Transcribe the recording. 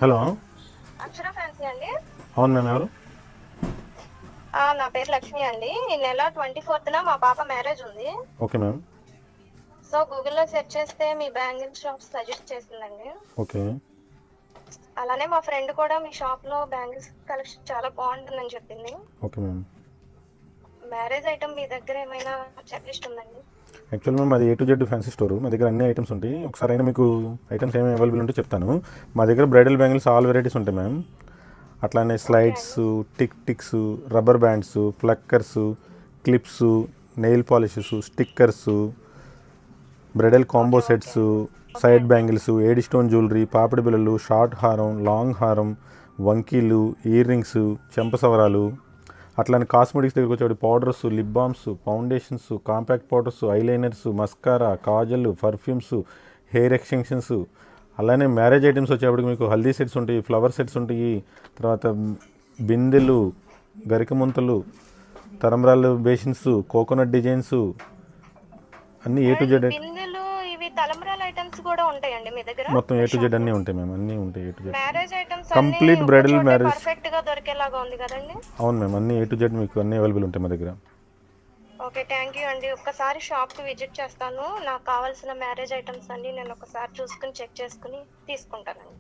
Hello. అక్షర fancy అండి. అవును ma'am, ఎవరు? నా పేరు లక్ష్మి అండి. ఈ నెల 24న మా పాప మ్యారేజ్ ఉంది. Okay ma'am. సో గూగుల్‌లో సెర్చ్ చేస్తే మీ బ్యాంగిల్ షాప్ సజెస్ట్ చేసిందండి. ఓకే. అలానే మా ఫ్రెండ్ కూడా మీ షాప్‌లో బ్యాంగిల్స్ కలెక్షన్ చాలా బాగుంటుందని చెప్పింది. Okay ma'am. మ్యారేజ్ ఐటమ్ మీ దగ్గర ఏమైనా చెక్ లిస్ట్ ఉందండి? యాక్చువల్ మ్యామ్ అది A to Z fancy store. మా దగ్గర అన్ని ఐటమ్స్ ఉంటాయి. ఒకసారి అయినా మీకు ఐటమ్స్ ఏమైనా అవైలబుల్ ఉంటే చెప్తాను. మా దగ్గర బ్రైడల్ బ్యాంగిల్స్ ఆల్ వెరైటీస్ ఉంటాయి మ్యామ్. అట్లానే ఓకే స్లైడ్స్, అండి. Ticks, rubber bands, pluckers, clips, nail polishes, stickers, bridal combo okay. Okay. Sets, okay side అండి. బ్యాంగిల్స్, ఏడి స్టోన్ జ్యువెలరీ, పాపిడి బిళ్ళలు, షార్ట్ హారం, లాంగ్ హారం, వంకీలు, ఇయర్ రింగ్స్, చెంపసవరాలు, అట్లానే కాస్మెటిక్స్ దగ్గరికి వచ్చేవాడి powders, lip balms, foundations, compact powders, eyeliners, mascara, kajal, perfumes, hair extensions, అలానే marriage items వచ్చేప్పటికి మీకు హల్దీ సెట్స్ ఉంటాయి, ఫ్లవర్ సెట్స్ ఉంటాయి, తర్వాత బిందెలు, గరిక ముంతలు, తరంబ్రాలు బేసిన్స్, కోకోనట్ డిజైన్స్, అన్నీ A to Z. బిందెలు ఇవి తలంబ్రాల ఐటమ్స్ కూడా ఉంటాయండి మీ దగ్గర? మొత్తం మీ A to Z షాప్‌లో? అన్నీ ఉంటాయి మ్యామ్, అన్నీ ఉంటాయి A to Z. Marriage items అన్నీ కంప్లీట్ ఒక్క బ్రైడల్ చోటే మ్యారేజ్. పర్ఫెక్ట్‌గా దొరికేలాగా ఉంది కదండీ! అవును మ్యామ్, అన్నీ A to Z మీకు అన్నీ అవైలబుల్ ఉంటాయి మా దగ్గర. ఓకే. థ్యాంక్ యూ అండి. ఒక్కసారి షాప్‌కి విజిట్ చేస్తాను. నాకు కావాల్సిన మ్యారేజ్ ఐటమ్స్ అన్నీ నేను ఒకసారి చూసుకొని, చెక్ చేసుకొని తీసుకుంటానండి.